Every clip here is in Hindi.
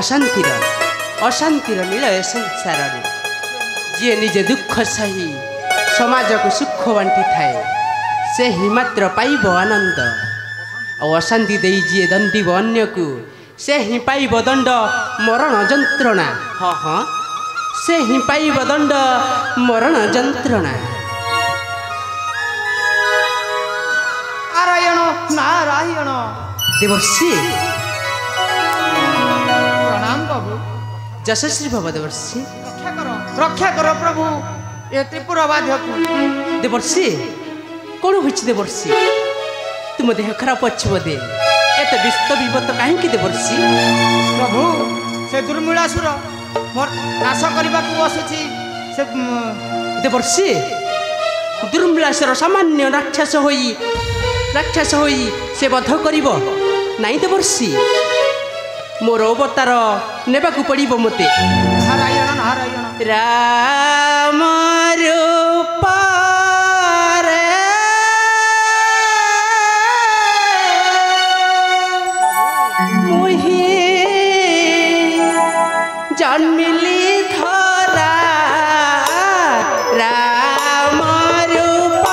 अशांतिर निलय संसार जी निजे दुख सही समाज को सुख बांटी थाए से ही मात्र पाइब आनंद और अशांति दे जी दंडिब अन्य को से ही पाइब दंड मरण जंत्रणा हाँ हाँ से ही पाइब दंड मरण जंत्रणा। नारायण नारायण देवर्षि प्रणाम प्रभु। जशश्री भव देवर्षि। रक्षा करो प्रभु ये त्रिपुर बाध्य को। देवर्षि कौन हो देवर्षि तुम देह खराब अच्छी बोधे एत व्यस्त विपत कहीं देवर्षि। प्रभु से दुर्मिलासुर नाश करने को बसुची से देवर्षि दुर्मिलासुर सामान्य राक्षस होई से बध करिब नाई देवर्षि मोर अवतार नेबाकु पड़िबो मते। नारायण नारायण राम रूप जन्मिली धरा राम रूप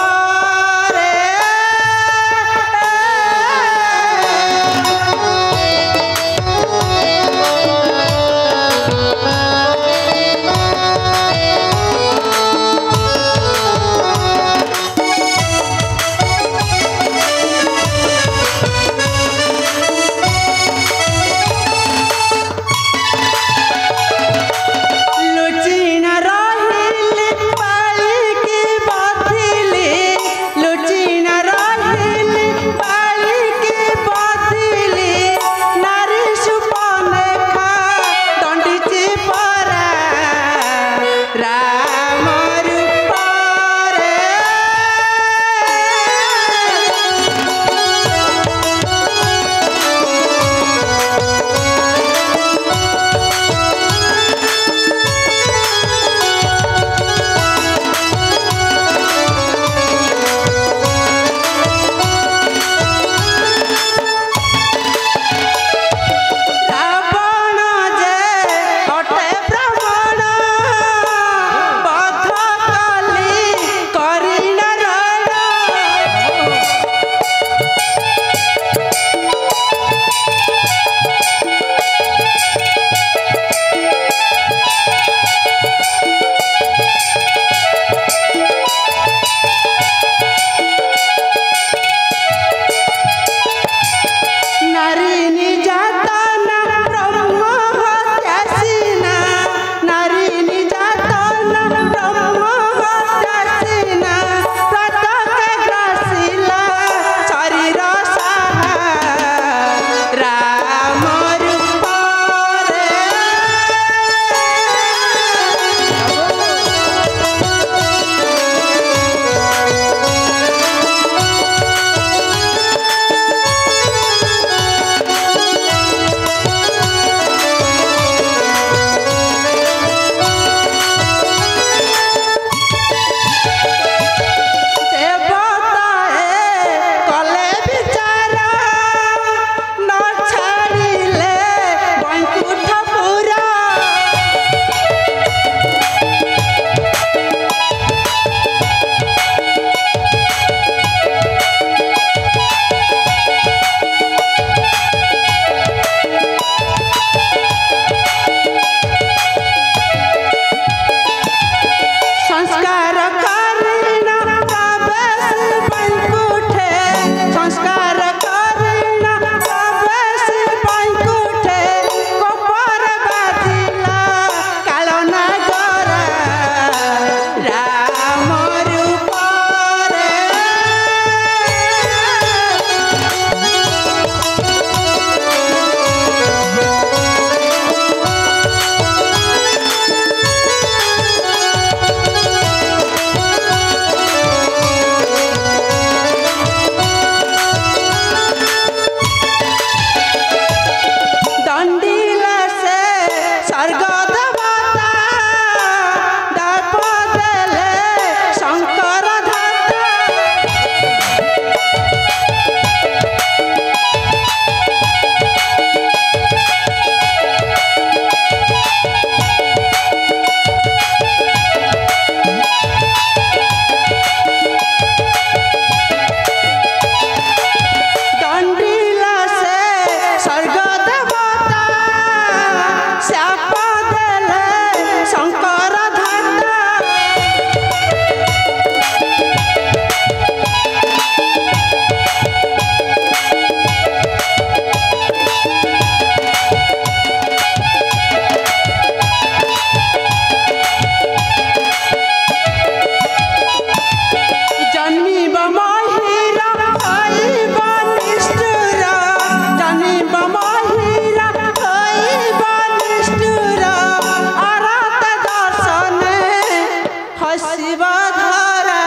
हसिब धरा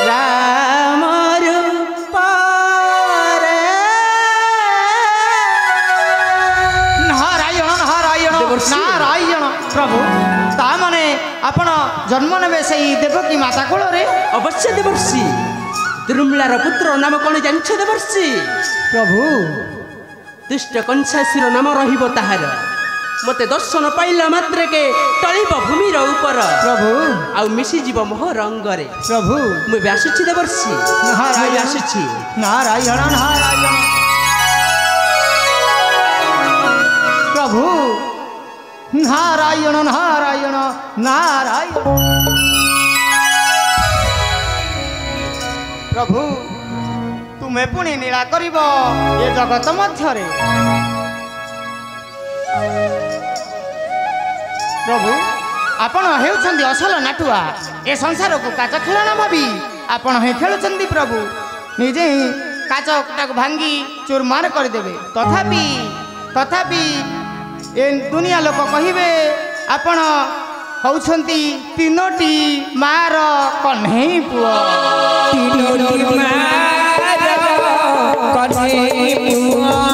राम रूप नारायण नारायण नारायण प्रभु ता माने आपण जन्म नेबे सेई देवकी माता कोଳରେ अवश्य देवर्षि द्रुमलार पुत्र नाम कौन जान देवर्षि प्रभु दुष्ट कंसासुर नाम रहिब ताहार मते दर्शन पाइला मात्र के टळिब भूमिर ऊपर प्रभु आउ मिसी जीव मोह रंगरे प्रभु मु व्यासुछि देवर्षि नारायण व्यासुछि नारायण नारायण प्रभु नारायण नारायण नारायण प्रभु तुम्हें पुणी नीला करिब ये जगत मध्यरे प्रभु आपण हेउछंदी असल नाटुआ ए संसार को काच खेलना भावी आपण हे खेलुछंदी प्रभु निजे काच भांगी चूरमार कर देबे तथापि तथापि ए दुनिया लोक कहिबे आपण होउछंती तीनोटी मार कन्हई पुआ तीनोटी मार कन्हई पुआ